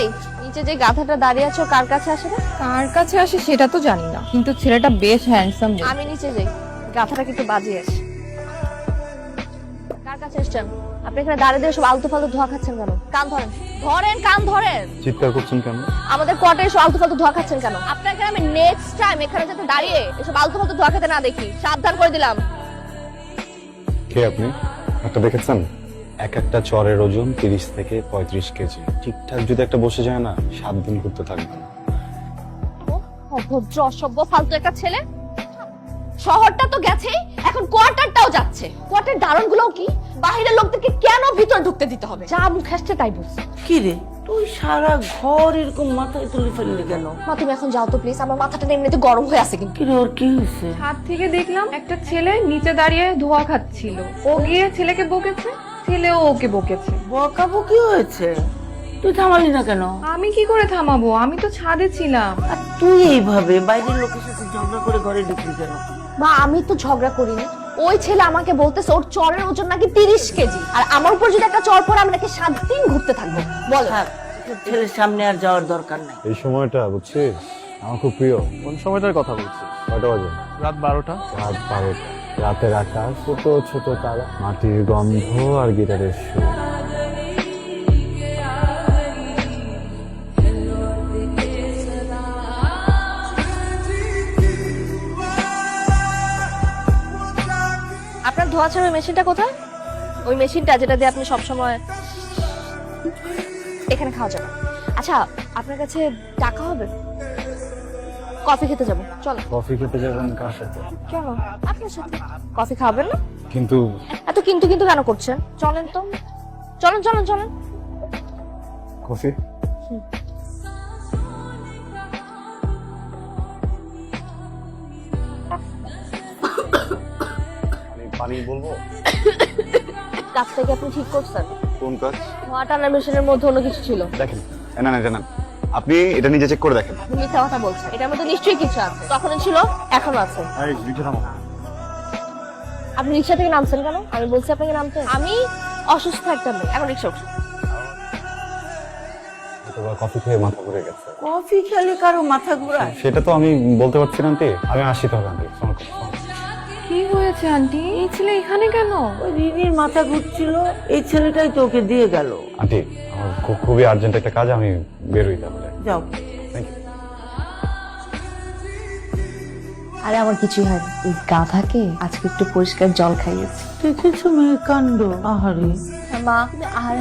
এই নিচে যে গাধাটা দাঁড়িয়ে আছো কার কাছে আসে না? কার কাছে আসে সেটা তো জানি না, কিন্তু ছেলেটা বেশ হ্যান্ডসাম। আমি নিচে যাই, গাধাটা কিন্তু বাজিয়ে আসে। কার কাছে এসছেন? আপনি এখানে দাঁড়িয়ে দিয়ে সব আলতু ফালতু ধোয়া খাচ্ছেন কেন? কান ধরেন, ধরেন কান ধরেন। চিৎকার করছেন কেন? আমাদের কোয়ার্টারে এসব আলতু ফালতু ধোয়া খাচ্ছেন কেন? আপনাকে আমি নেক্সট টাইম এখানে যাতে দাঁড়িয়ে এসব আলতু ফালতু ধোয়া খেতে না দেখি, সাবধান করে দিলাম। কে আপনি? একটা দেখেছেন? এক একটা চরের ওজন 30 থেকে 35 কেজি। ঠিকঠাক যদি একটা বসে যায় না, 7 দিন ঘুরতে থাকবে না। অভদ্র অসভ্য ফালতু একটা ছেলে। শহরটা তো গেছেই, এখন কোয়ার্টারটাও যাচ্ছে। কোয়ার্টার দারণগুলোও কি বাইরের লোকদেরকে কেন ভিতর ঢুকতে দিতে হবে? যা মুখ আসছে তাই বলছে। কি রে, তুই সারা ঘর এরকম মাথায় তুলে ফেললি কেন? মা তুমি এখন যাও তো প্লিজ, আমার মাথাটা এমনিতে গরম হয়ে আছে কিন্তু। কি রে, ওর কি হয়েছে? ছাদ থেকে দেখলাম একটা ছেলে নিচে দাঁড়িয়ে ধোয়া খাচ্ছিল। ও গিয়ে ছেলেকে বকেছে, ছেলেও ওকে বকেছে। বকাবকি হয়েছে? তুই থামালি না কেন? আমি কি করে থামাবো? আমি তো ছাদে ছিলাম। আর তুই এইভাবে বাইরের লোকের সাথে ঝগড়া করে ঘরে ঢুকলি কেন? মা আমি তো ঝগড়া করিনি, ওই ছেলে আমাকে বলতেছে ওর চরের ওজন নাকি 30 কেজি, আর আমার উপর যদি একটা চর পড়ে আমি নাকি 7 দিন ঘুরতে থাকবো। বল থাক, তোর ছেলের সামনে আর যাওয়ার দরকার নাই। এই সময়টা বুঝছিস আমার খুব প্রিয়। কোন সময়টার কথা বলছিস? কয়টা বাজে? রাত 12টা। রাত 12টা। রাতের আকাশ, ছোট ছোট তারা, মাটির গন্ধ আর গিটারের সুর। আপনার ধোয়া ছাড়ার মেশিনটা কোথায়? ওই মেশিনটা যেটা দিয়ে আপনি সবসময় এখানে খাওয়া যাবে। আচ্ছা আপনার কাছে টাকা হবে? কফি খেতে যাবো, চলো। কফি খেতে যাবেন কার সাথে? কেন? আপনার সাথে। কফি খাবেন না? কিন্তু এত কিন্তু কিন্তু কেন করছেন? চলেন তো, চলেন চলেন চলেন। কফি পানি বলবো? কাজটা কি আপনি ঠিক করছেন? কোন কাজ? ধোয়া টানার মেশিনের মধ্যে অন্য কিছু ছিল। দেখেন, না না জানান, আপনি এটা নিজে চেক করে দেখেন। আপনি মিথ্যা কথা বলছেন, এটার মধ্যে নিশ্চয়ই কিছু আছে। তখনও ছিল, এখনো আছে। এই নিচে নামো। আপনি রিক্সা থেকে নামছেন কেন? আমি বলছি আপনাকে নামতে। আমি অসুস্থ একটা মেয়ে, এখন রিক্সা উঠছি। অথবা কফি খেয়ে মাথা ঘুরে গেছে। কফি খেলে কারো মাথা ঘোরায়? সেটা তো আমি বলতে পারছি না আন্টি। আমি আসি তাহলে আন্টি। কি হয়েছে আন্টি? এই ছেলে এখানে কেন? ওই রিনির মাথা ঘুরছিল, এই ছেলেটাই তো ওকে দিয়ে গেল। আন্টি আমার খুবই আর্জেন্ট একটা কাজ, আমি বেরোই তাহলে। যাও। Thank you. আরে আমার কিছুই হয়নি, এই গাধাকে আজকে একটু পরিষ্কার জল খাইয়েছি। দেখেছো মেয়ের কাণ্ড? আহারে। মা তুমি আর